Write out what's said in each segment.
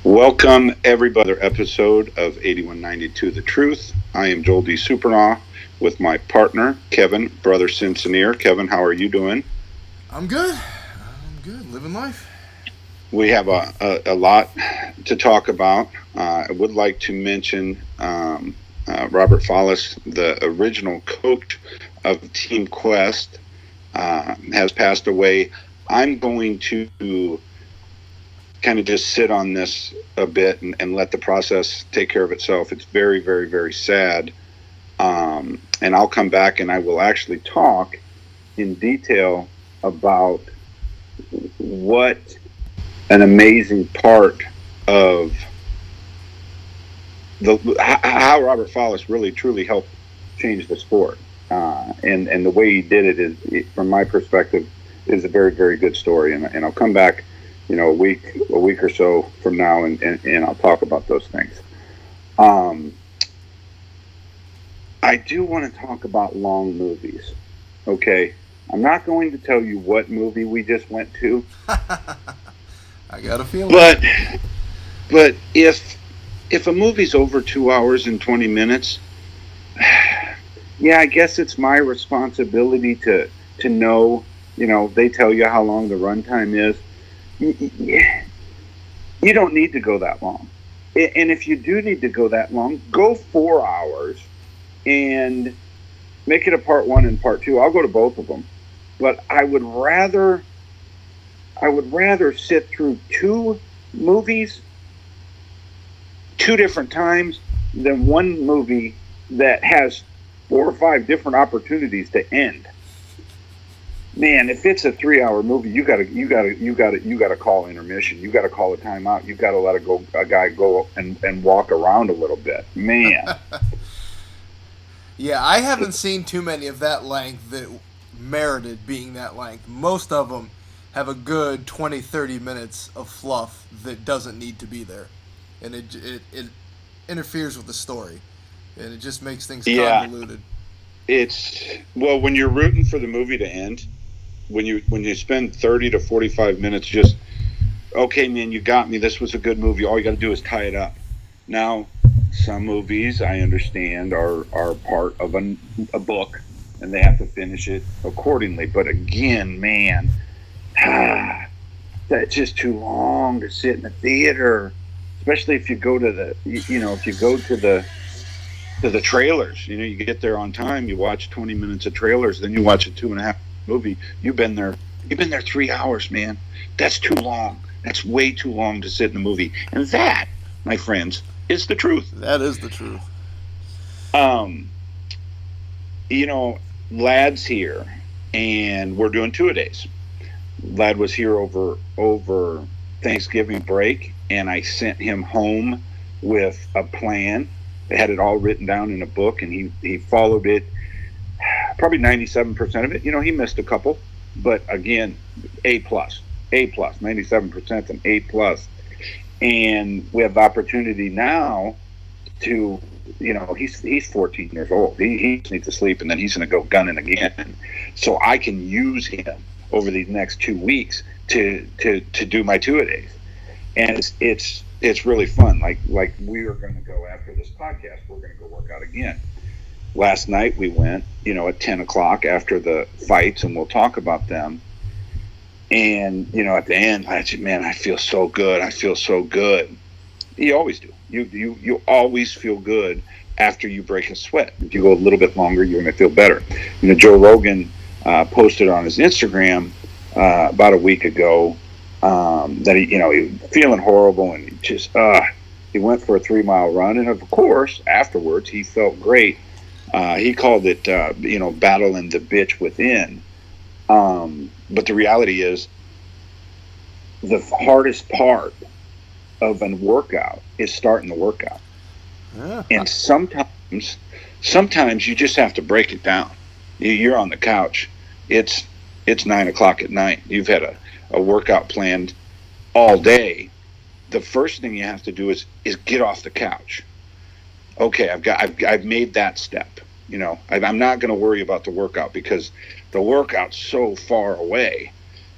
Welcome, everybody, to another episode of 8192 The Truth. I am Joel D. Supernaw with my partner, Kevin, brother Cincinnati. Kevin, how are you doing? I'm good. I'm good. Living life. We have a lot to talk about. I would like to mention Robert Follis, the original coach of Team Quest, has passed away. I'm going to kind of just sit on this a bit and let the process take care of itself. It's very, very, very sad. And I'll come back and I will actually talk in detail about what an amazing part of how Robert Follis really truly helped change the sport. And the way he did it, from my perspective, is a very, very good story. And I'll come back a week or so from now, and I'll talk about those things. I do want to talk about long movies. Okay, I'm not going to tell you what movie we just went to, I got a feeling. but if a movie's over 2 hours and 20 minutes, yeah, I guess it's my responsibility to know. They tell you how long the runtime is. You don't need to go that long. And if you do need to go that long, go 4 hours and make it a part one and part two. I'll go to both of them. But I would rather sit through two movies, two different times, than one movie that has 4 or 5 different opportunities to end. Man, if it's a 3-hour movie, you gotta call intermission. You gotta call a timeout. You gotta let a guy go and walk around a little bit. Man. Yeah, I haven't seen too many of that length that merited being that length. Most of them have a good 20, 30 minutes of fluff that doesn't need to be there. And it interferes with the story. And it just makes things convoluted. Well, when you're rooting for the movie to end, when you spend 30 to 45 minutes just, okay, man, you got me, this was a good movie, all you got to do is tie it up. Now, some movies, I understand, are part of a book, and they have to finish it accordingly. But again, man, that's just too long to sit in the theater, especially if you go to the trailers. You get there on time, you watch 20 minutes of trailers, then you watch a 2.5 movie. You've been there 3 hours, man. That's too long. That's way too long to sit in a movie. And that, my friends, is the truth. That is the truth. Lad's here, and we're doing 2-a-days. Lad was here over Thanksgiving break, and I sent him home with a plan. I had it all written down in a book, and he followed it. Probably 97% of it. He missed a couple, but again, A+. 97% and A+. And we have the opportunity now to, he's 14 years old. He needs to sleep, and then he's going to go gunning again. So I can use him over these next 2 weeks to do my 2-a-days. And it's really fun. Like we are going to go after this podcast. We're going to go work out again. Last night we went, at 10 o'clock after the fights, and we'll talk about them. And, at the end, I said, man, I feel so good. I feel so good. You always do. You always feel good after you break a sweat. If you go a little bit longer, you're going to feel better. Joe Rogan posted on his Instagram about a week ago that he was feeling horrible, and he went for a 3-mile run. And, of course, afterwards, he felt great. He called it, battling the bitch within. But the reality is, the hardest part of a workout is starting the workout. Yeah. And sometimes you just have to break it down. You're on the couch. It's 9 o'clock at night. You've had a workout planned all day. The first thing you have to do is get off the couch. Okay, I've made that step. I'm not going to worry about the workout because the workout's so far away.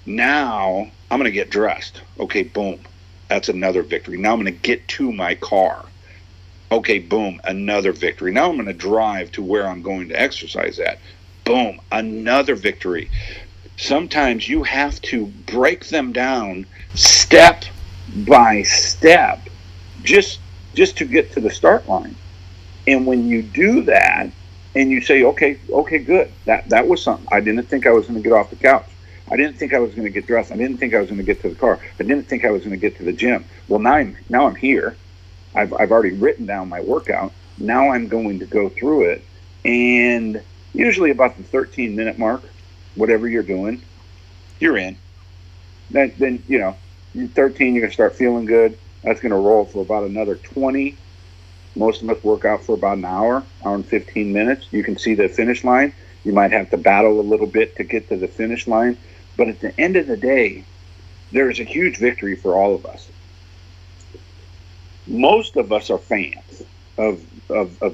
Now I'm going to get dressed. Okay, boom. That's another victory. Now I'm going to get to my car. Okay, boom, another victory. Now I'm going to drive to where I'm going to exercise at. Boom, another victory. Sometimes you have to break them down step by step just to get to the start line. And when you do that and you say, okay, good, that was something. I didn't think I was going to get off the couch. I didn't think I was going to get dressed. I didn't think I was going to get to the car. I didn't think I was going to get to the gym. Well, now I'm here. I've already written down my workout. Now I'm going to go through it. And usually about the 13-minute mark, whatever you're doing, you're in. Then 13, you're going to start feeling good. That's going to roll for about another 20. Most of us work out for about an hour and 15 minutes. You can see the finish line. You might have to battle a little bit to get to the finish line. But at the end of the day, there is a huge victory for all of us. Most of us are fans of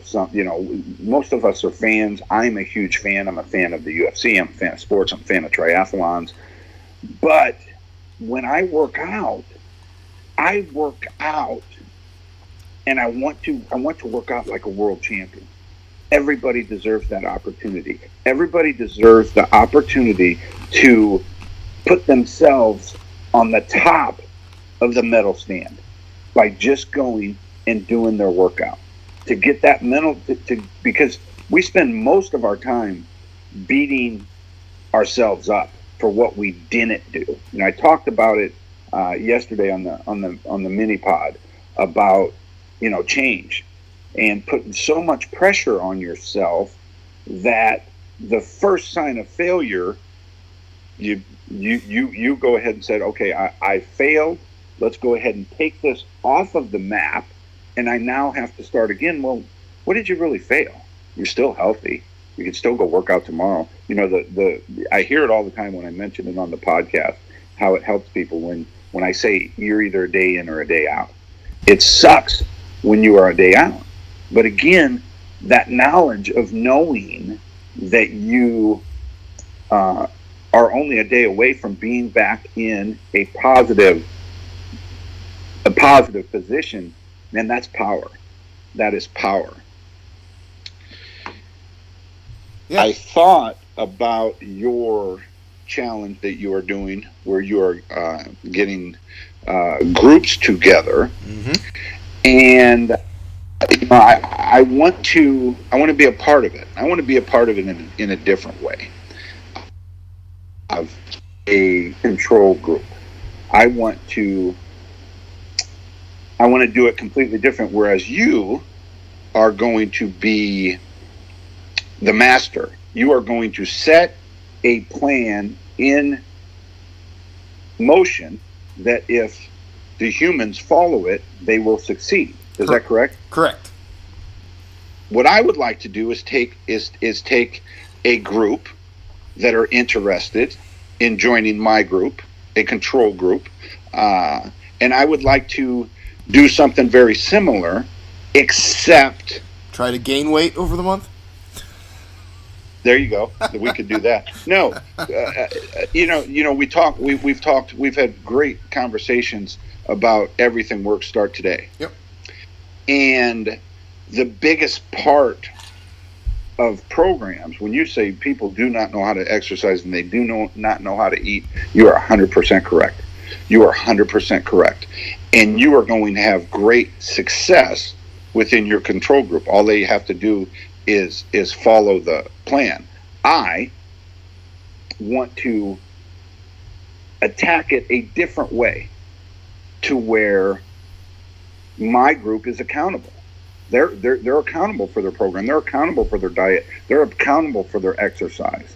some, most of us are fans. I'm a huge fan. I'm a fan of the UFC. I'm a fan of sports. I'm a fan of triathlons. But when I work out and I want to work out like a world champion. Everybody deserves that opportunity. Everybody deserves the opportunity to put themselves on the top of the medal stand by just going and doing their workout. To get that mental, because we spend most of our time beating ourselves up for what we didn't do. I talked about it yesterday on the mini pod about change and putting so much pressure on yourself that the first sign of failure, you go ahead and said, okay, I failed. Let's go ahead and take this off of the map, and I now have to start again. Well, what did you really fail? You're still healthy. You can still go work out tomorrow. I hear it all the time when I mention it on the podcast, how it helps people when I say you're either a day in or a day out. It sucks when you are a day out. But again, that knowledge of knowing that you are only a day away from being back in a positive position, man, that's power. That is power. Yeah. I thought about your challenge that you are doing, where you are getting groups together, and I want to be a part of it. I want to be a part of it in a different way. Of a control group, I want to do it completely different. Whereas you are going to be the master. You are going to set a plan in motion that if the humans follow it, they will succeed. Is that correct? Correct. What I would like to do is take a group that are interested in joining my group, a control group, and I would like to do something very similar, except try to gain weight over the month. There you go. We could do that. No, we've had great conversations about Everything Works Start Today. Yep. And the biggest part of programs, when you say people do not know how to exercise and they do not know how to eat, you are 100% correct. You are 100% correct. And you are going to have great success within your control group. All they have to do is follow the plan. I want to attack it a different way, to where my group is accountable. They're accountable for their program. They're accountable for their diet. They're accountable for their exercise.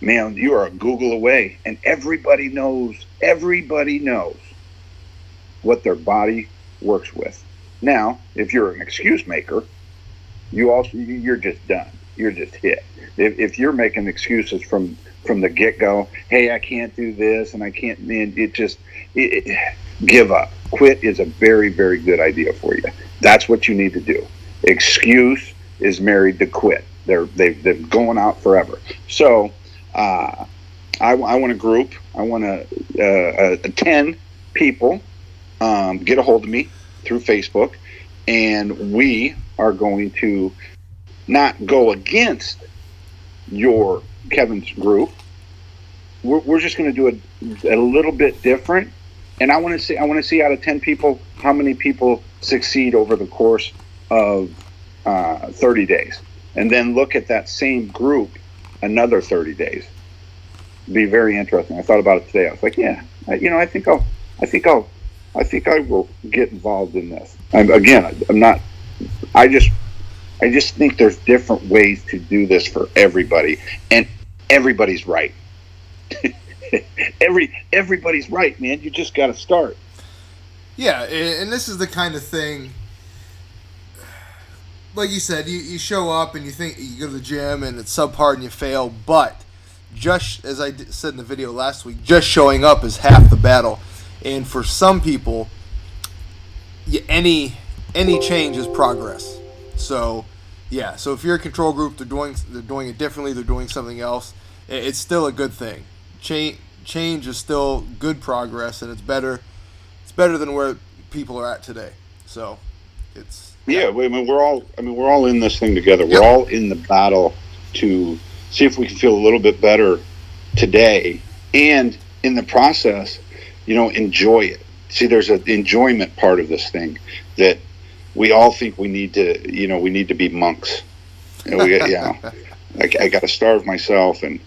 Man, you are a Google away, and everybody knows what their body works with. Now, if you're an excuse maker, you're just done. You're just hit. If you're making excuses from the get-go, hey, I can't do this and I can't, man, give up. Quit is a very, very good idea for you. That's what you need to do. Excuse is married to quit. They're going out forever. So I want a group. I want 10 people get a hold of me through Facebook, and we are going to not go against your Kevin's group. We're just going to do it a little bit different. And I want to see out of 10 people how many people succeed over the course of 30 days, and then look at that same group another 30 days. Be very interesting. I thought about it today. I was like, yeah, I think I will get involved in this. I'm not. I just think there's different ways to do this for everybody, and everybody's right. Everybody's right, man. You just got to start. Yeah, and this is the kind of thing, like you said, you show up and you think you go to the gym and it's subpar and you fail, but just as I said in the video last week, just showing up is half the battle. And for some people, any change is progress. So, yeah. So if you're a control group, they're doing it differently. They're doing something else. It's still a good thing. Change is still good progress, and it's better. It's better than where people are at today. So, it's we're all in this thing together. We're all in the battle to see if we can feel a little bit better today, and in the process, enjoy it. See, there's an enjoyment part of this thing that we all think we need to be monks. And I got to starve myself, and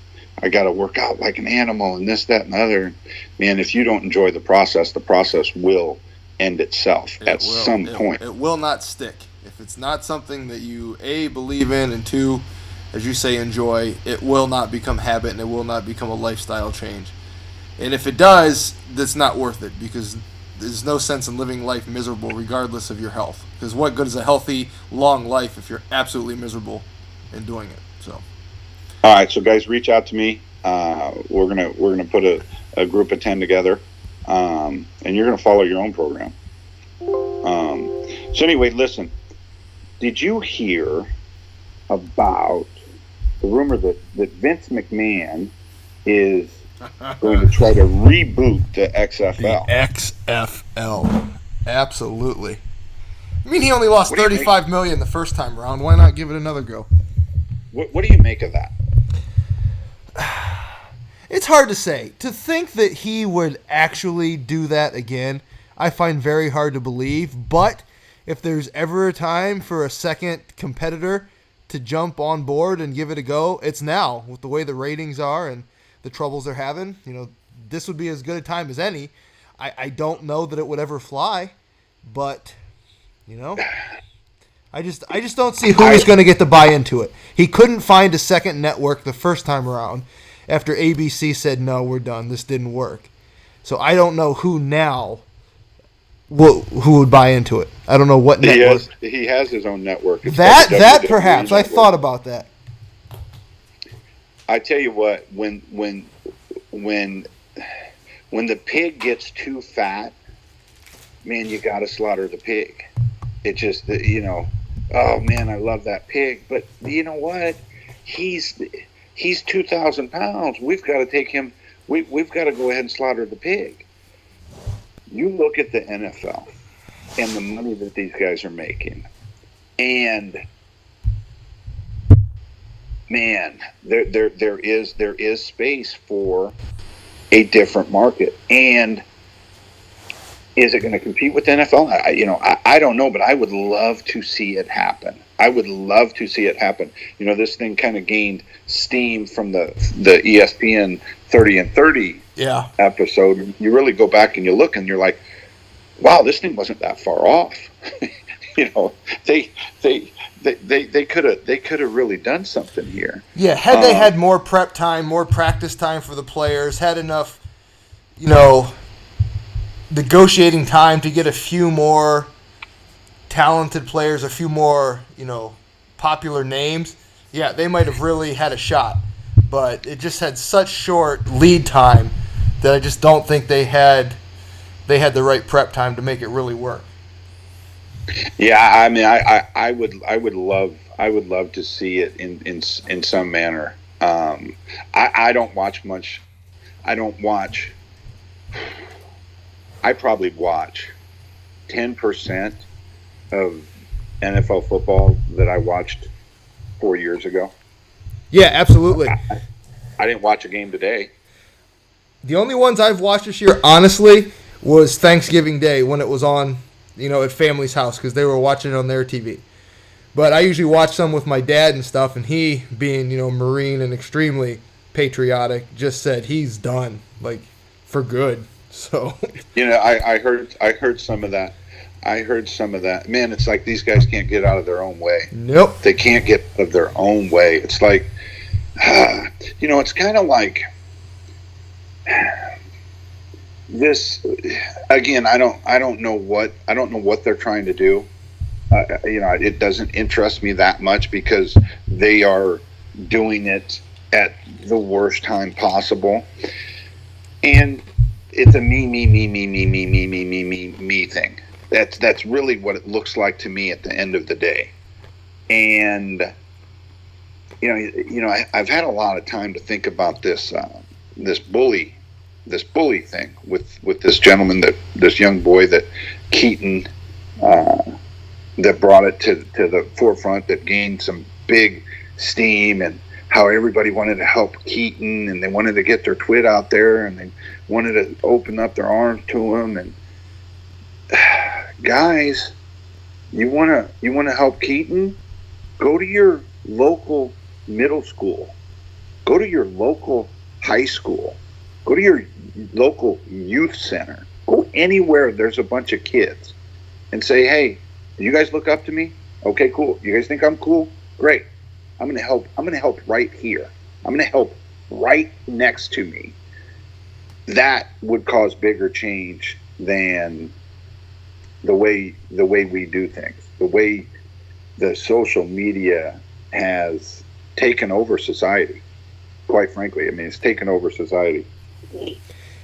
I got to work out like an animal, and this, that, and the other. Man, if you don't enjoy the process will end itself at some point. It will not stick. If it's not something that you, A, believe in, and 2, as you say, enjoy, it will not become habit, and it will not become a lifestyle change. And if it does, that's not worth it, because there's no sense in living life miserable regardless of your health. Because what good is a healthy, long life if you're absolutely miserable in doing it? So, all right, so guys, reach out to me. We're gonna put a group of 10 together, and you're gonna follow your own program. So anyway, listen. Did you hear about the rumor that Vince McMahon is going to try to reboot the XFL? The XFL. Absolutely. I mean, he only lost $35 million the first time around. Why not give it another go? What do you make of that? It's hard to say. To think that he would actually do that again, I find very hard to believe. But if there's ever a time for a second competitor to jump on board and give it a go, it's now. With the way the ratings are and the troubles they're having, this would be as good a time as any. I don't know that it would ever fly, but I just don't see who is going to get the buy into it. He couldn't find a second network the first time around after ABC said, no, we're done. This didn't work. So I don't know who now who would buy into it. I don't know what network. He has his own network. It's that perhaps. Network. I thought about that. I tell you what, when the pig gets too fat, man, you got to slaughter the pig. It just, oh man, I love that pig, but you know what? He's 2,000 pounds. We've got to take him. We've got to go ahead and slaughter the pig. You look at the NFL and the money that these guys are making, and man, there is space for a different market. And is it going to compete with the NFL? I don't know, but I would love to see it happen. This thing kind of gained steam from the ESPN 30 and 30 episode. You really go back and you look, and you're like, wow, this thing wasn't that far off. They could have really done something here. Yeah, had they had more prep time, more practice time for the players, had enough, negotiating time to get a few more talented players, a few more, popular names, yeah, they might have really had a shot. But it just had such short lead time that I just don't think they had the right prep time to make it really work. Yeah, I mean, I would love to see it in some manner. I don't watch much. I probably watch 10% of NFL football that I watched 4 years ago. Yeah, absolutely. I didn't watch a game today. The only ones I've watched this year, honestly, was Thanksgiving Day when it was on, at family's house because they were watching it on their TV. But I usually watch some with my dad and stuff, and he, being, Marine and extremely patriotic, just said he's done, like, for good. So, I heard some of that. Man, it's like these guys can't get out of their own way. Nope. They can't get out of their own way. It's like, it's kind of like this. Again, I don't know what they're trying to do. It doesn't interest me that much because they are doing it at the worst time possible, and it's a me thing. That's really what it looks like to me at the end of the day. And I've had a lot of time to think about this bully thing with this gentleman, this young boy that Keaton that brought it to the forefront, that gained some big steam, and how everybody wanted to help Keaton, and they wanted to get their twit out there, and they wanted to open up their arms to him. And guys, you want to help Keaton? Go to your local middle school. Go to your local high school. Go to your local youth center. Go anywhere there's a bunch of kids and say, hey, do you guys look up to me? Okay, cool. You guys think I'm cool? Great. I'm going to help. I'm going to help right here. I'm going to help right next to me. That would cause bigger change than the way we do things. The way the social media has taken over society. Quite frankly, I mean, it's taken over society.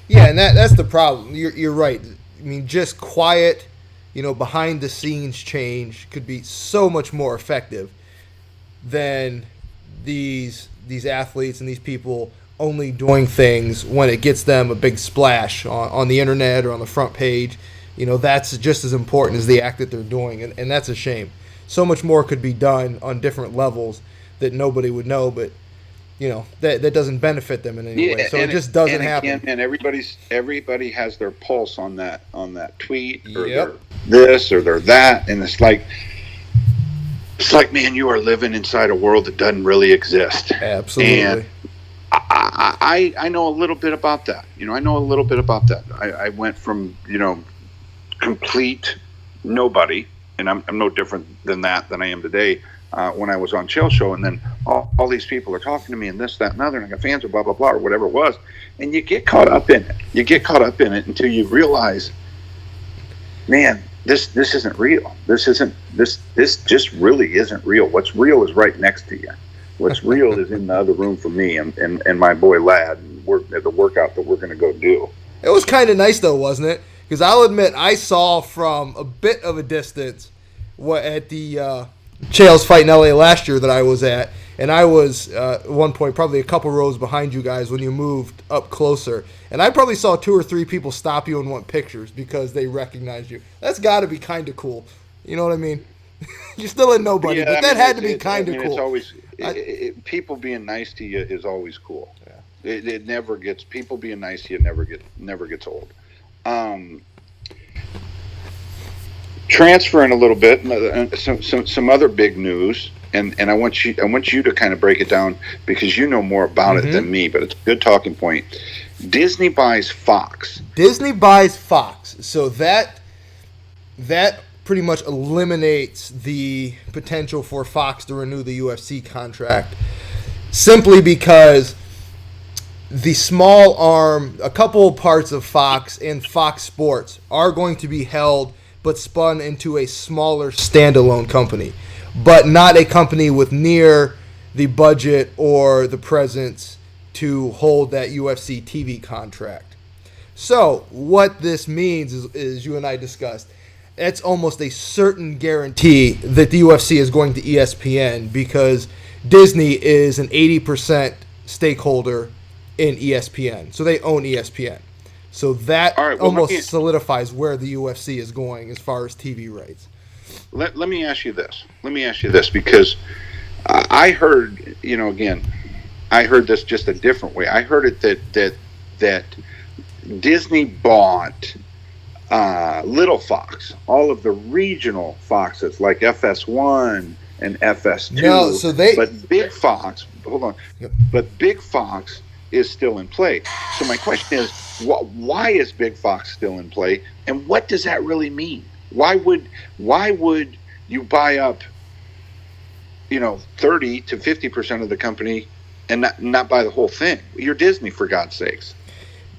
Yeah, and that's the problem. You're right. I mean, just quiet, behind the scenes change could be so much more effective than these athletes and these people only doing things when it gets them a big splash on the internet or on the front page. That's just as important as the act that they're doing, and that's a shame. So much more could be done on different levels that nobody would know, but that doesn't benefit them in any way. So it just doesn't happen. And everybody has their pulse on that tweet, or their this or their that, and it's like, man, you are living inside a world that doesn't really exist. Absolutely. And I know a little bit about that. I know a little bit about that. I went from complete nobody, and I'm no different than I am today. When I was on Chill Show, and then all these people are talking to me, and this, that, and other, and I got fans of blah, blah, blah, or whatever it was, and you get caught up in it. You get caught up in it until you realize, man, this isn't real. This just really isn't real. What's real is right next to you. What's real is in the other room for me and my boy Lad, and the workout that we're going to go do. It was kind of nice, though, wasn't it? Because I'll admit, I saw from a bit of a distance at the Chaels fight in LA last year that I was at, and I was at one point probably a couple rows behind you guys when you moved up closer, and I probably saw 2 or 3 people stop you and want pictures because they recognized you. That's got to be kind of cool. You know what I mean? You're still a nobody, but that had to be kind of cool. It's always people being nice to you is always cool. Yeah. It never gets, people being nice to you never gets old. Transferring a little bit, some other big news, and I want you to kind of break it down because you know more about it than me, but it's a good talking point. Disney buys Fox. So that pretty much eliminates the potential for Fox to renew the UFC contract, simply because the small arm, a couple parts of Fox and Fox Sports are going to be held but spun into a smaller standalone company, but not a company with near the budget or the presence to hold that UFC TV contract. So what this means is you and I discussed, it's almost a certain guarantee that the UFC is going to ESPN because Disney is an 80% stakeholder in ESPN. So they own ESPN. So that All right. Well, almost solidifies where the UFC is going as far as TV rights. let me ask you this. Let me ask you this because I heard, again, I heard this just a different way. I heard it that Disney bought Little Fox, all of the regional Foxes like FS1 and FS2. No, so but Big Fox, hold on, Yep. but Big Fox is still in play. So my question is, why is Big Fox still in play, and what does that really mean? Why would you buy up, 30 to 50% of the company and not buy the whole thing? You're Disney, for God's sakes.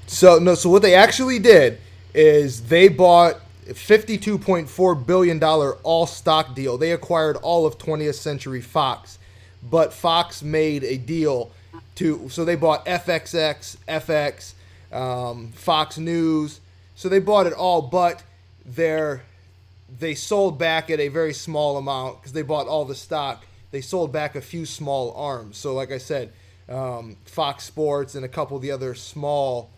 So what they actually did is they bought a $52.4 billion all-stock deal. They acquired all of 20th Century Fox, but Fox made a deal so they bought FXX, FX, Fox News. So they bought it all, but they sold back at a very small amount because they bought all the stock. They sold back a few small arms. So like I said, Fox Sports and a couple of the other small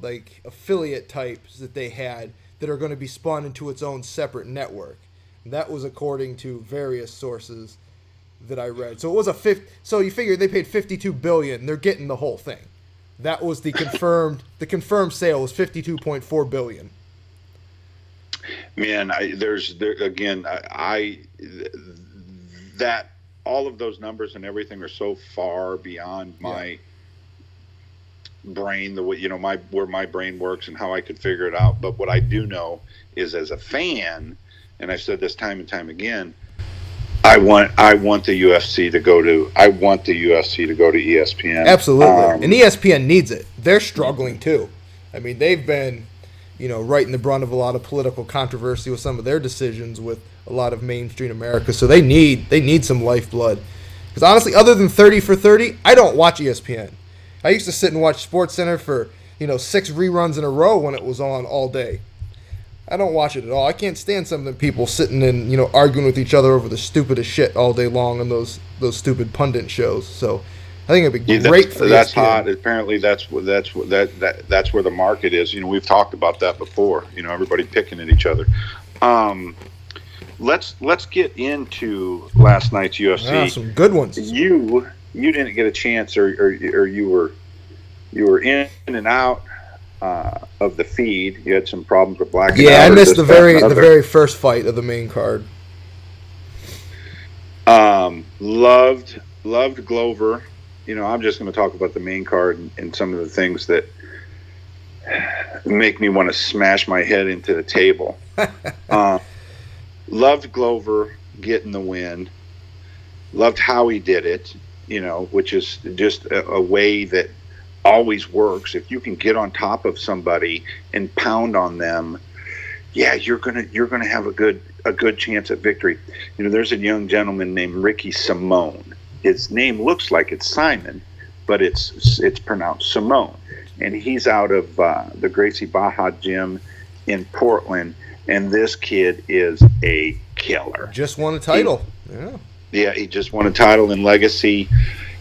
like affiliate types that they had that are going to be spun into its own separate network. And that was according to various sources that I read. So it was so you figure they paid $52 billion. They're getting the whole thing. That was the confirmed sale was $52.4 billion. Man, that all of those numbers and everything are so far beyond my brain, the way where my brain works and how I could figure it out. But what I do know is, as a fan, and I've said this time and time again, I want the UFC to go to ESPN. Absolutely, and ESPN needs it. They're struggling too. I mean, they've been, right in the brunt of a lot of political controversy with some of their decisions with a lot of mainstream America. So they need some lifeblood. Because honestly, other than 30 for 30, I don't watch ESPN. I used to sit and watch SportsCenter for 6 reruns in a row when it was on all day. I don't watch it at all. I can't stand some of the people sitting and arguing with each other over the stupidest shit all day long on those stupid pundit shows. So I think it'd be great for that's ESPN. hot. Apparently, that's where the market is. We've talked about that before. Everybody picking at each other. Let's get into last night's UFC. Yeah, some good ones. You didn't get a chance, or you were in and out of the feed. You had some problems with blacking out. Yeah, I missed the very first fight of the main card. Loved Glover. I'm just going to talk about the main card and some of the things that make me want to smash my head into the table. Loved Glover getting the win. Loved how he did it, which is just a way that always works. If you can get on top of somebody and pound on them, you're gonna have a good chance at victory. There's a young gentleman named Ricky Simone. His name looks like it's Simon, but it's pronounced Simone, and he's out of the Gracie Barra gym in Portland. And this kid is a killer. Just won a title. He just won a title in Legacy.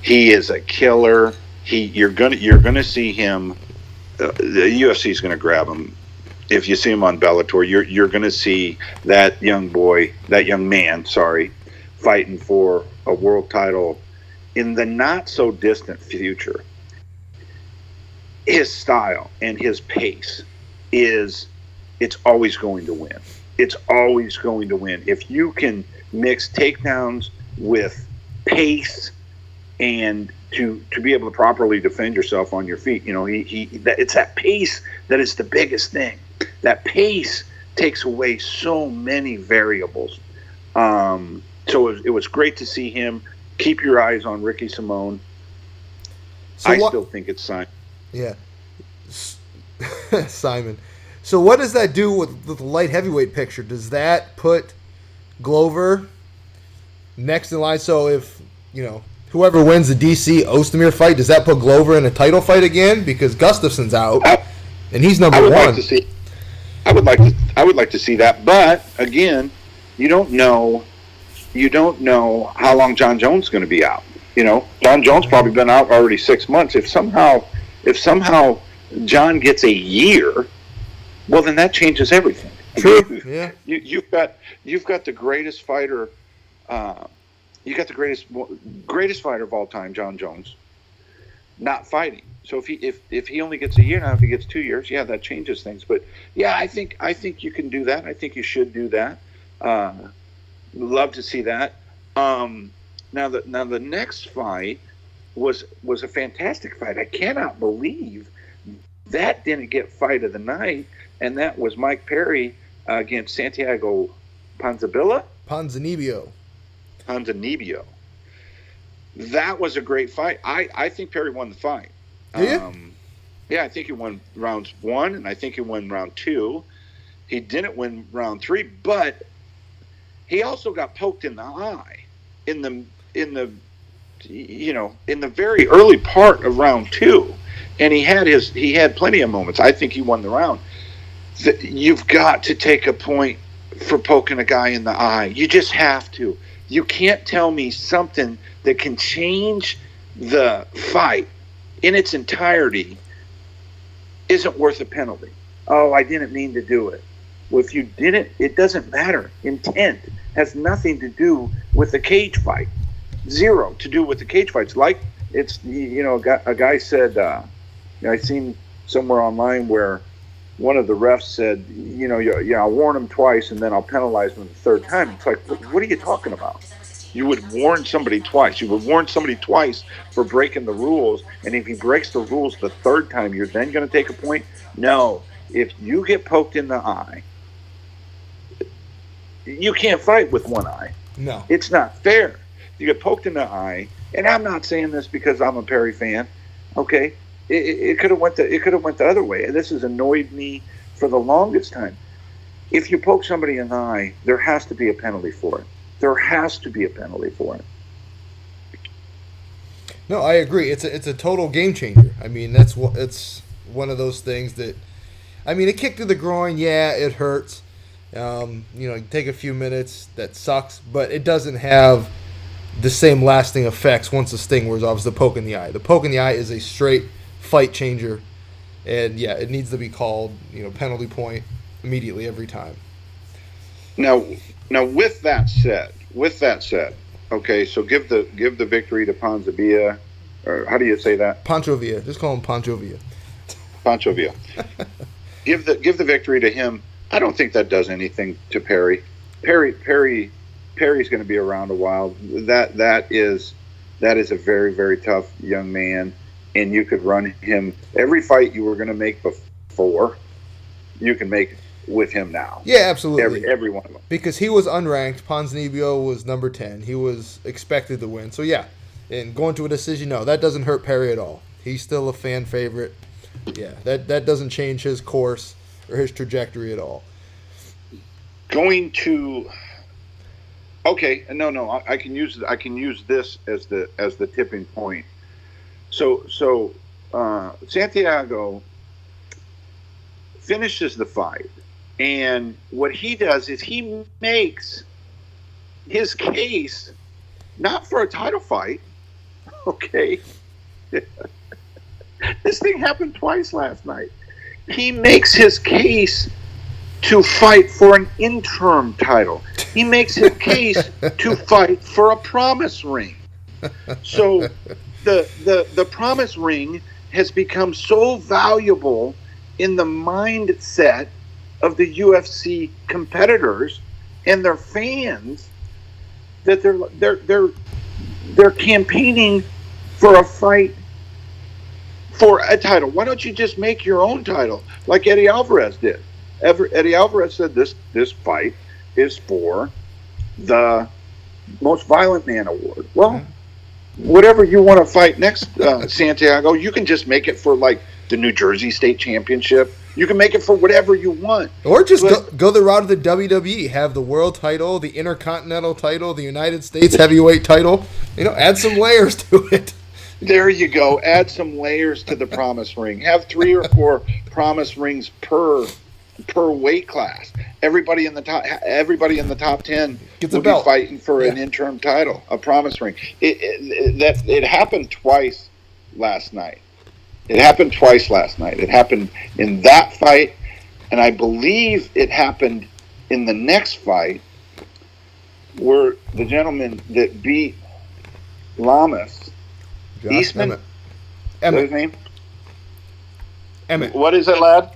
He is a killer. You're gonna see him. The UFC is gonna grab him. If you see him on Bellator, you're gonna see that young man, fighting for a world title in the not so distant future. His style and his pace it's always going to win. It's always going to win. If you can mix takedowns with pace and to be able to properly defend yourself on your feet, it's that pace that is the biggest thing. That pace takes away so many variables. So it was great to see him. Keep your eyes on Ricky Simone. Still think it's Simon. Yeah. Simon. So what does that do with the light heavyweight picture? Does that put Glover next in line? So if, whoever wins the DC Ozdemir fight, does that put Glover in a title fight again? Because Gustafson's out, and he's number one. I would like to see that, but again, you don't know how long John Jones is going to be out. John Jones probably been out already 6 months. If somehow John gets a year, well, then that changes everything. True. Yeah. You've got the greatest fighter. You got the greatest fighter of all time, John Jones, not fighting. So if he only gets a year now, if he gets 2 years, yeah, that changes things. But yeah, I think you can do that. I think you should do that. Love to see that. Now the next fight was a fantastic fight. I cannot believe that didn't get fight of the night, and that was Mike Perry against Santiago Ponzinibbio. That was a great fight. I think Perry won the fight. Yeah, I think he won rounds 1, and I think he won round 2. He didn't win round 3, but he also got poked in the eye in the very early part of round 2, and he had plenty of moments. I think he won the round. You've got to take a point for poking a guy in the eye. You just have to. You can't tell me something that can change the fight in its entirety isn't worth a penalty. Oh, I didn't mean to do it. Well, if you didn't, it doesn't matter. Intent has nothing to do with the cage fight. Zero to do with the cage fights. Like it's, a guy said, I seen somewhere online where one of the refs said, I'll warn him twice and then I'll penalize him the third time. It's like, what are you talking about? You would warn somebody twice. You would warn somebody twice for breaking the rules, and if he breaks the rules the third time, you're then going to take a point? No. If you get poked in the eye, you can't fight with one eye. No. It's not fair. You get poked in the eye, and I'm not saying this because I'm a Perry fan, okay? It could have went the other way, and this has annoyed me for the longest time. If you poke somebody in the eye, there has to be a penalty for it. There has to be a penalty for it. No, I agree. It's a total game changer. I mean, it's one of those things that, I mean, a kick to the groin, yeah, it hurts. Take a few minutes, that sucks, but it doesn't have the same lasting effects once the sting wears off as the poke in the eye. The poke in the eye is a straight fight changer, and yeah, it needs to be called, penalty point immediately every time. Now, with that said, okay, so give the victory to Ponzinibbio, or how do you say that? Ponzinibbio. Just call him Ponzinibbio. Ponzinibbio. give the victory to him. I don't think that does anything to Perry. Perry's going to be around a while. That is a very, very tough young man, and you could run him every fight you were going to make before. You can make with him now. Yeah, absolutely. Every one of them. Because he was unranked. Ponzinibbio was number 10. He was expected to win. So, yeah. And going to a decision, no, that doesn't hurt Perry at all. He's still a fan favorite. Yeah, that doesn't change his course or his trajectory at all. Going to... Okay, no, I can use this as the tipping point. So Santiago finishes the fight, and what he does is he makes his case not for a title fight. Okay, this thing happened twice last night. He makes his case to fight for an interim title. He makes his case to fight for a promise ring. So the promise ring has become so valuable in the mindset of the UFC competitors and their fans that they're campaigning for a fight for a title. Why don't you just make your own title like Eddie Alvarez did? Eddie Alvarez said this fight is for the Most Violent Man award. Well, whatever you want to fight next, Santiago, you can just make it for like the New Jersey State Championship. You can make it for whatever you want. Or just go the route of the WWE. Have the world title, the Intercontinental title, the United States Heavyweight title. Add some layers to it. There you go. Add some layers to the promise ring. Have 3 or 4 promise rings per weight class. Everybody in the top 10 will be fighting for an interim title, a promise ring. It happened twice last night. It happened twice last night. It happened in that fight, and I believe it happened in the next fight where the gentleman that beat Lamas, Josh Eastman, is that his name? Emmett. What is it, lad?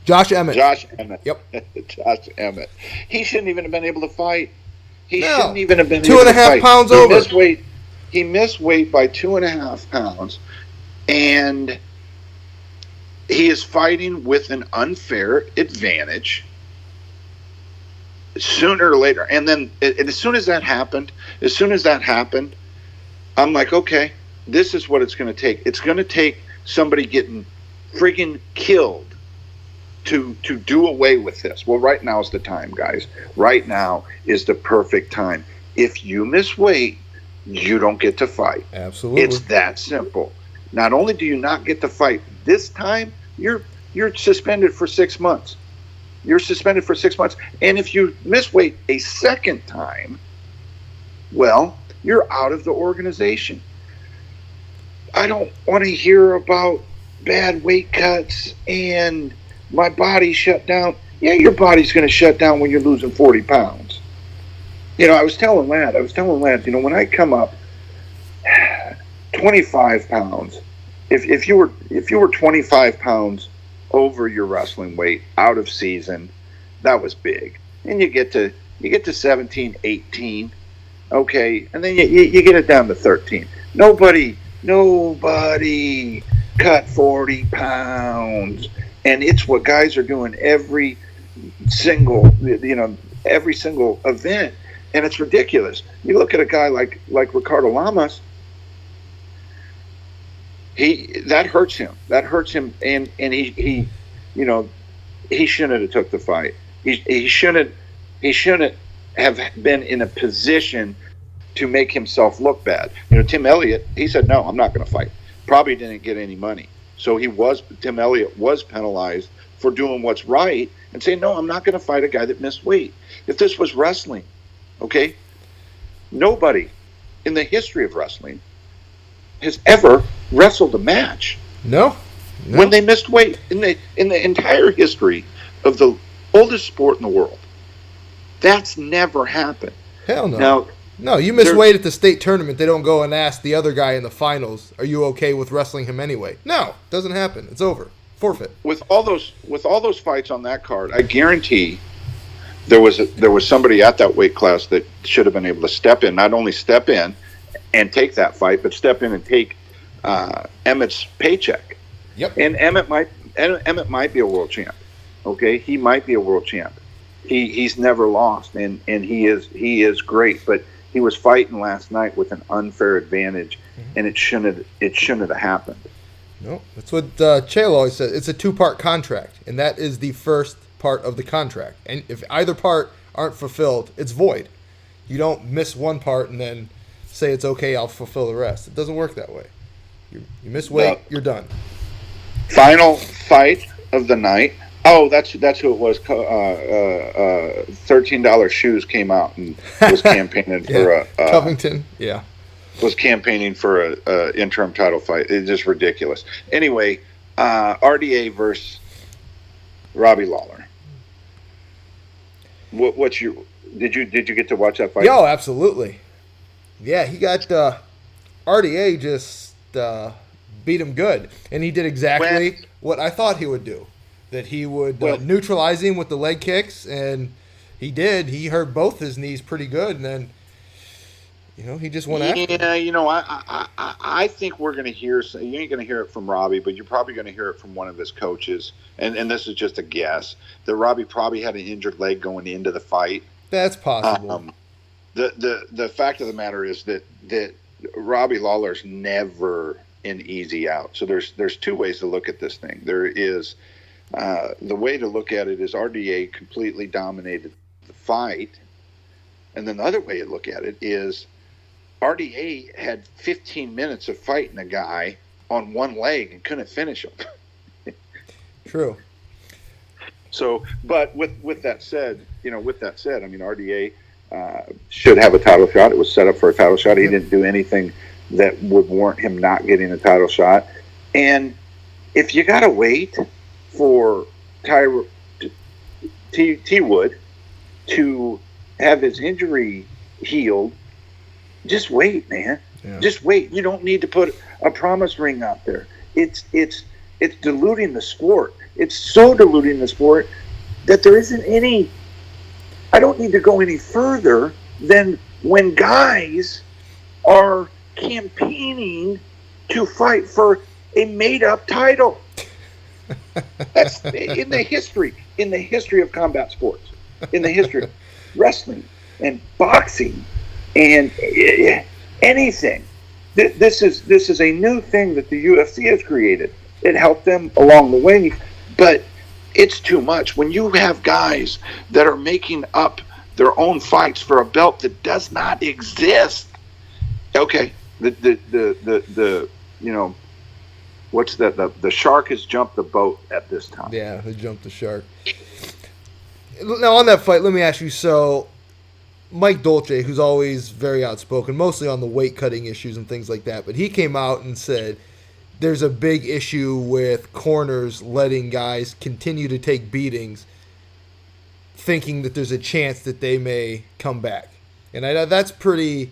Josh Emmett. Josh Emmett. Yep. Josh Emmett. He shouldn't even have been able to fight. He No. shouldn't even have been 2.5 pounds over. He missed weight by 2.5 pounds, and he is fighting with an unfair advantage sooner or later. And then as soon as that happened, I'm like, okay, this is what it's going to take. It's going to take somebody getting friggin' killed to do away with this. Well, right now is the time, guys. Right now is the perfect time. If you miss weight, you don't get to fight. Absolutely. It's that simple. Not only do you not get to fight this time, you're suspended for 6 months. You're suspended for 6 months. And if you miss weight a second time, well, you're out of the organization. I don't want to hear about bad weight cuts and my body shut down. Yeah, your body's going to shut down when you're losing 40 pounds. You know, I was telling Lad, you know, when I come up 25 pounds, if you were 25 pounds over your wrestling weight out of season, that was big. And you get to 17, 18, okay, and then you get it down to 13. Nobody cut 40 pounds. And it's what guys are doing every single event. And it's ridiculous. You look at a guy like Ricardo Lamas, that hurts him. And he shouldn't have took the fight. He shouldn't have been in a position to make himself look bad. You know, Tim Elliott, he said, no, I'm not going to fight. Probably didn't get any money. So Tim Elliott was penalized for doing what's right and saying, no, I'm not going to fight a guy that missed weight. If this was wrestling, okay, nobody in the history of wrestling has ever wrestled a match. No. When they missed weight in the entire history of the oldest sport in the world. That's never happened. Hell no. Now, no, you miss weight at the state tournament. They don't go and ask the other guy in the finals, "Are you okay with wrestling him anyway?" No, doesn't happen. It's over. Forfeit. With all those fights on that card, I guarantee there was somebody at that weight class that should have been able to step in, not only step in and take that fight, but step in and take Emmett's paycheck. Yep. And Emmett might be a world champ. Okay, he might be a world champ. He's never lost, and he is great, but he was fighting last night with an unfair advantage, and it shouldn't have happened. No, that's what Chael always says. It's a 2-part contract, and that is the first part of the contract. And if either part aren't fulfilled, it's void. You don't miss one part and then say it's okay, I'll fulfill the rest. It doesn't work that way. You miss weight, you're done. Final fight of the night. Oh, that's who it was. $13 Shoes came out and was campaigning for Covington. Yeah, was campaigning for a interim title fight. It's just ridiculous. Anyway, RDA versus Robbie Lawler. Did you get to watch that fight? Yo, absolutely. Yeah, he got RDA just beat him good, and he did exactly what I thought he would do. That he would neutralize him with the leg kicks, and he did. He hurt both his knees pretty good, and then, he just went after him. I think we're going to hear. You ain't going to hear it from Robbie, but you're probably going to hear it from one of his coaches. And this is just a guess. That Robbie probably had an injured leg going into the fight. That's possible. The fact of the matter is that Robbie Lawler's never an easy out. So there's two ways to look at this thing. There is. The way to look at it is RDA completely dominated the fight. And then the other way to look at it is RDA had 15 minutes of fighting a guy on one leg and couldn't finish him. True. So, but with that said, I mean, RDA should have a title shot. It was set up for a title shot. He didn't do anything that would warrant him not getting a title shot. And if you gotta wait for T Wood to have his injury healed, just wait, man. Yeah. Just wait. You don't need to put a promise ring out there. It's diluting the sport. It's so diluting the sport that there isn't any. I don't need to go any further than when guys are campaigning to fight for a made-up title. That's in the history of combat sports, in the history of wrestling and boxing and anything. This is a new thing that the UFC has created. It helped them along the way, but it's too much. When you have guys that are making up their own fights for a belt that does not exist. Okay, the what's that? The shark has jumped the boat at this time. Yeah, they jumped the shark. Now on that fight, let me ask you. So, Mike Dolce, who's always very outspoken, mostly on the weight cutting issues and things like that, but he came out and said there's a big issue with corners letting guys continue to take beatings, thinking that there's a chance that they may come back. And that's pretty,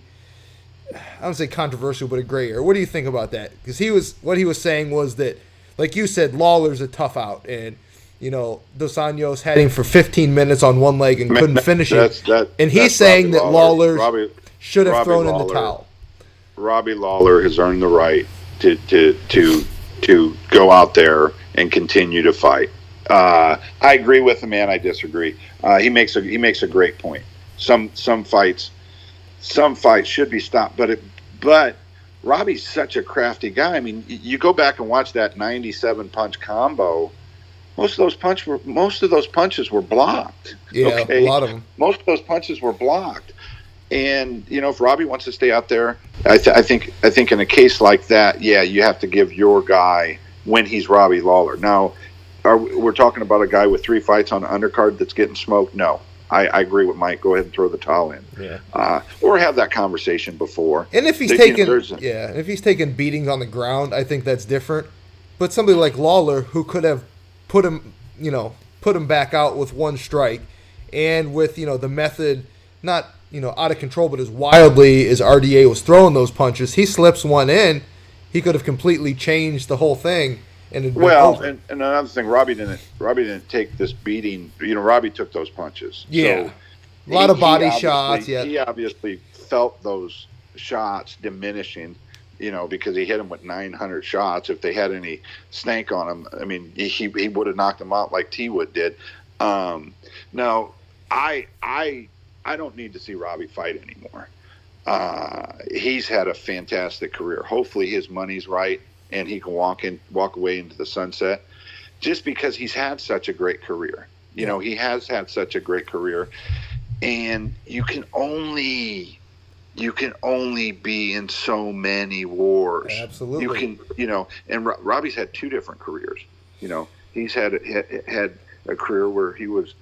I don't say controversial, but a gray area. What do you think about that? Because what he was saying was that, like you said, Lawler's a tough out, and Dos Anjos had him for 15 minutes on one leg and couldn't finish it. And he's saying that Lawler should have thrown in the towel. Robbie Lawler has earned the right to go out there and continue to fight. I agree with him, and I disagree. He makes a great point. Some fights should be stopped, but Robbie's such a crafty guy. I mean, you go back and watch that 97 punch combo. Most of those punches were blocked. Yeah, okay? A lot of them. Most of those punches were blocked. And if Robbie wants to stay out there, I think in a case like that, yeah, you have to give your guy when he's Robbie Lawler. Now, we're talking about a guy with 3 fights on the undercard that's getting smoked? No. I agree with Mike. Go ahead and throw the towel in. Yeah. Or have that conversation before. And if he's taking beatings on the ground, I think that's different. But somebody like Lawler, who could have put him back out with one strike, and with the method not out of control, but as wildly as RDA was throwing those punches, he slips one in, he could have completely changed the whole thing. And and another thing, Robbie didn't take this beating. Robbie took those punches. Yeah, so a lot of body shots. Yeah, he obviously felt those shots diminishing. Because he hit him with 900 shots. If they had any stank on him, I mean, he would have knocked him out like T Wood did. Now, I don't need to see Robbie fight anymore. He's had a fantastic career. Hopefully, his money's right and he can walk away into the sunset. Just because he's had such a great career, he has had such a great career, and you can only be in so many wars. Absolutely. You can, and Robbie's had 2 different careers. He's had a career where he was,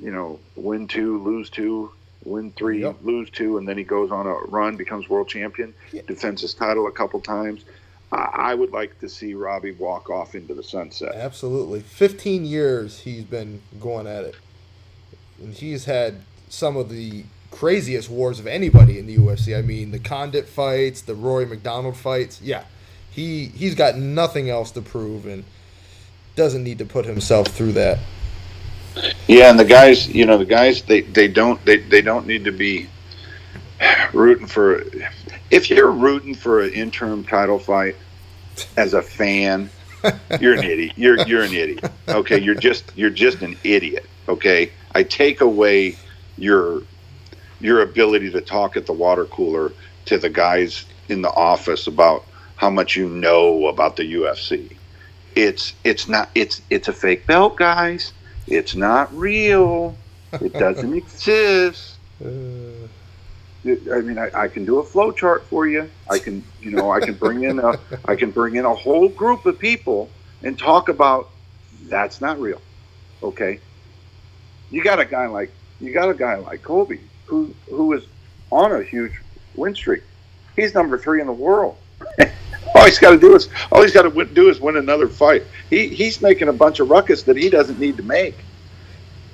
win 2, lose 2, win 3, yep, lose 2, and then he goes on a run, becomes world champion, defends his title a couple times. I would like to see Robbie walk off into the sunset. Absolutely. 15 years he's been going at it. And he's had some of the craziest wars of anybody in the UFC. I mean, the Condit fights, the Rory McDonald fights. Yeah, he's got nothing else to prove and doesn't need to put himself through that. Yeah, and the guys they don't need to be rooting for. If you're rooting for an interim title fight as a fan, you're an idiot. You're an idiot. Okay, you're just an idiot. Okay, I take away your ability to talk at the water cooler to the guys in the office about how much you know about the UFC. It's a fake belt, guys. It's not real. It doesn't exist. I mean, I can do a flow chart for you. I can bring in a whole group of people and talk about that's not real. Okay. You got a guy like Kobe who is on a huge win streak. He's number 3 in the world he's got to do is win another fight. He's making a bunch of ruckus that he doesn't need to make.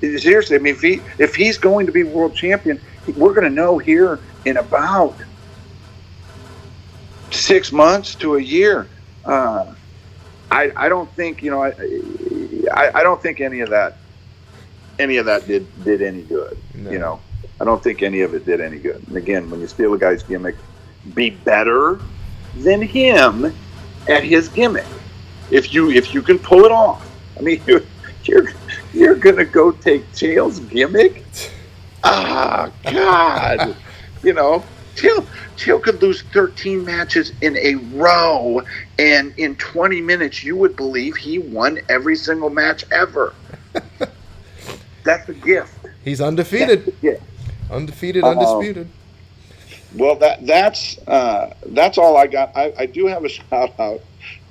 Seriously, I mean, if he's going to be world champion, we're going to know here in about 6 months to a year. I don't think I don't think any of that did any good. No. I don't think any of it did any good. And again, when you steal a guy's gimmick, be better than him at his gimmick. If you can pull it off, I mean, you're gonna go take Chael's gimmick? Ah, God, Chael could lose 13 matches in a row, and in 20 minutes, you would believe he won every single match ever. That's a gift. He's undefeated. Yeah, undefeated, undisputed. Well, that's all I got. I do have a shout out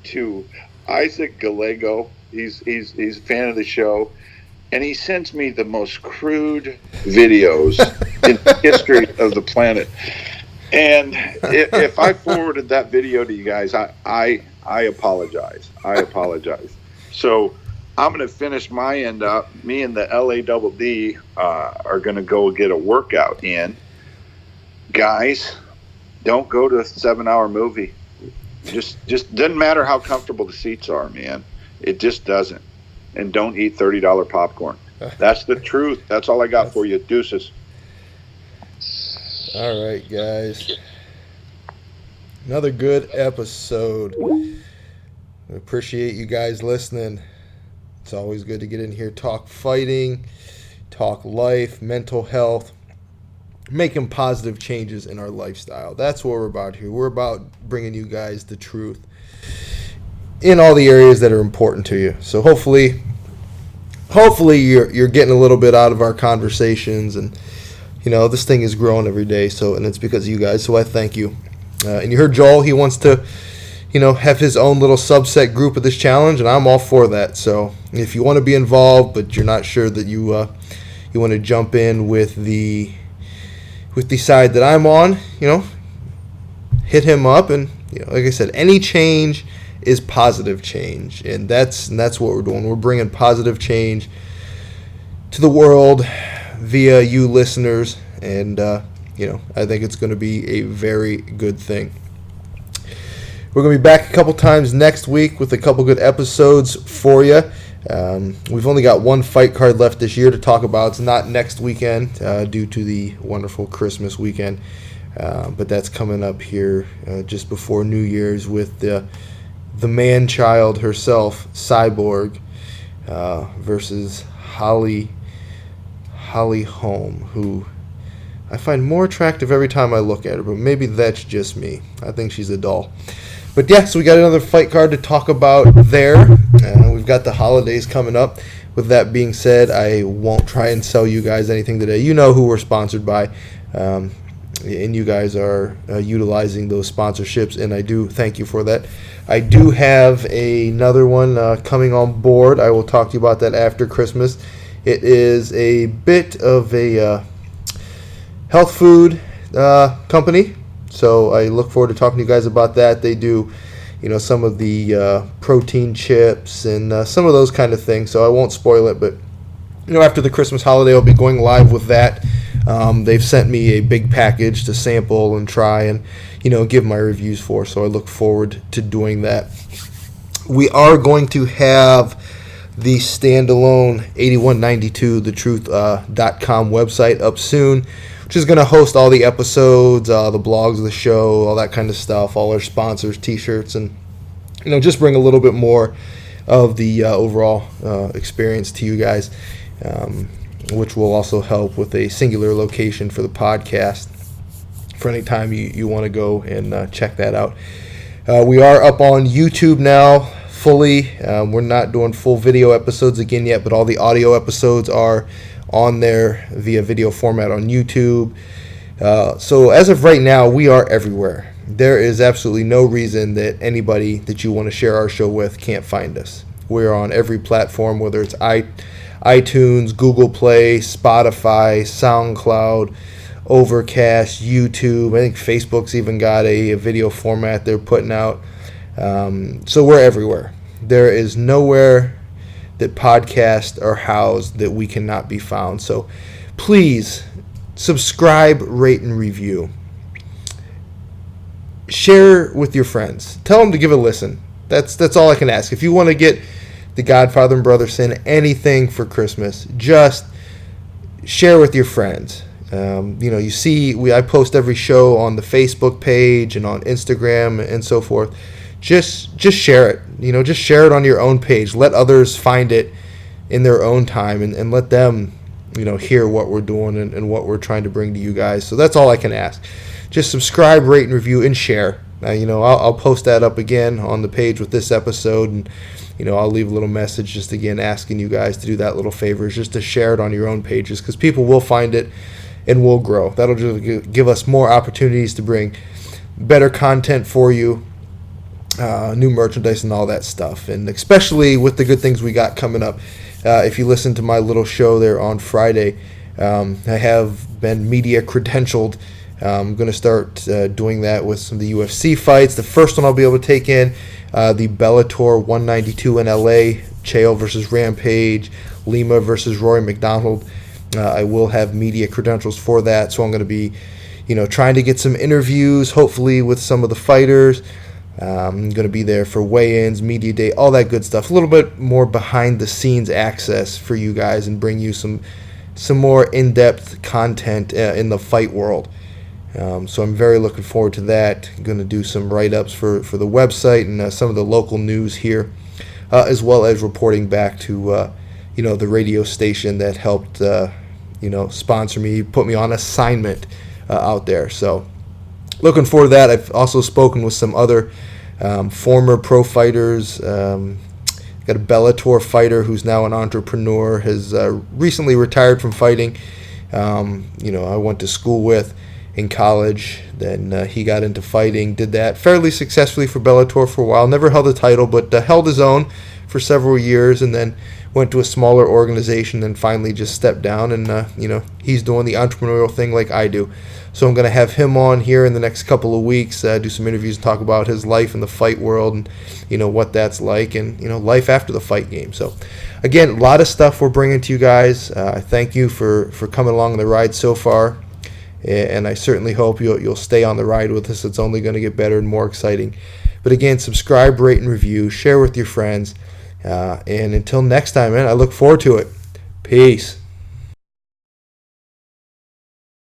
to Isaac Gallego. He's a fan of the show, and he sends me the most crude videos in the history of the planet. And if I forwarded that video to you guys, I apologize. I apologize. So I'm going to finish my end up. Me and the LA Double D are going to go get a workout in. Guys, don't go to a 7-hour movie. Just doesn't matter how comfortable the seats are, man. It just doesn't. And don't eat $30 popcorn. That's the truth. That's all I got for you. Deuces. All right, guys. Another good episode. We appreciate you guys listening. It's always good to get in here, talk fighting, talk life, mental health, making positive changes in our lifestyle. That's what we're about here. We're about bringing you guys the truth in all the areas that are important to you. So hopefully you're getting a little bit out of our conversations, and this thing is growing every day. So, and it's because of you guys. So I thank you. And you heard Joel. He wants to, have his own little subset group of this challenge, and I'm all for that. So if you want to be involved, but you're not sure that you want to jump in with the side that I'm on, hit him up. And like I said, any change is positive change, and that's what we're doing. We're bringing positive change to the world via you listeners, and I think it's going to be a very good thing. We're going to be back a couple times next week with a couple good episodes for you. We've only got one fight card left this year to talk about. It's not next weekend due to the wonderful Christmas weekend, but that's coming up here just before New Year's with the man-child herself, Cyborg, versus Holly Holm, who I find more attractive every time I look at her, but maybe that's just me. I think she's a doll. But yeah, so we got another fight card to talk about there. We've got the holidays coming up. With that being said, I won't try and sell you guys anything today. You know who we're sponsored by, and you guys are utilizing those sponsorships, and I do thank you for that. I do have another one coming on board. I will talk to you about that after Christmas. It is a bit of a health food company, so I look forward to talking to you guys about that. They do, some of the protein chips and some of those kind of things, so I won't spoil it, but after the Christmas holiday, I'll be going live with that. They've sent me a big package to sample and try and, give my reviews for, so I look forward to doing that. We are going to have the standalone 8192 thetruth.com website up soon, which is going to host all the episodes, the blogs of the show, all that kind of stuff, all our sponsors, t-shirts, and, just bring a little bit more of the overall experience to you guys. Which will also help with a singular location for the podcast for any time you want to go and check that out. We are up on YouTube now fully. We're not doing full video episodes again yet, but all the audio episodes are on there via video format on YouTube. So as of right now, we are everywhere. There is absolutely no reason that anybody that you want to share our show with can't find us. We're on every platform, whether it's iTunes, Google Play, Spotify, SoundCloud, Overcast, YouTube. I think Facebook's even got a video format they're putting out. So we're everywhere. There is nowhere that podcasts are housed that we cannot be found. So please subscribe, rate, and review. Share with your friends. Tell them to give it a listen. That's all I can ask. If you want to get the Godfather and Brother Sin anything for Christmas, just share with your friends. You see, I post every show on the Facebook page and on Instagram and so forth. Just share it. Just share it on your own page. Let others find it in their own time, and let them, hear what we're doing and what we're trying to bring to you guys. So that's all I can ask. Just subscribe, rate, and review, and share. I'll post that up again on the page with this episode, and I'll leave a little message just again asking you guys to do that little favor, just to share it on your own pages, because people will find it and will grow. That'll just give us more opportunities to bring better content for you, new merchandise and all that stuff, and especially with the good things we got coming up. If you listen to my little show there on Friday, I have been media credentialed. I'm going to start doing that with some of the UFC fights. The first one I'll be able to take in, the Bellator 192 in LA, Chael versus Rampage, Lima versus Rory McDonald. I will have media credentials for that, so I'm going to be, trying to get some interviews, hopefully with some of the fighters. I'm going to be there for weigh-ins, media day, all that good stuff. A little bit more behind-the-scenes access for you guys, and bring you some more in-depth content in the fight world. So I'm very looking forward to that. I'm going to do some write-ups for the website and some of the local news here, as well as reporting back to the radio station that helped sponsor me, put me on assignment out there. So looking forward to that. I've also spoken with some other former pro fighters. Got a Bellator fighter who's now an entrepreneur, has recently retired from fighting. I went to school with in college. Then he got into fighting, did that fairly successfully for Bellator for a while. Never held a title, but held his own for several years, and then went to a smaller organization and finally just stepped down. And he's doing the entrepreneurial thing like I do. So I'm going to have him on here in the next couple of weeks, do some interviews and talk about his life in the fight world and what that's like, and life after the fight game. So again, a lot of stuff we're bringing to you guys. I thank you for coming along the ride so far. And I certainly hope you'll stay on the ride with us. It's only going to get better and more exciting. But again, subscribe, rate, and review. Share with your friends. And until next time, man, I look forward to it. Peace.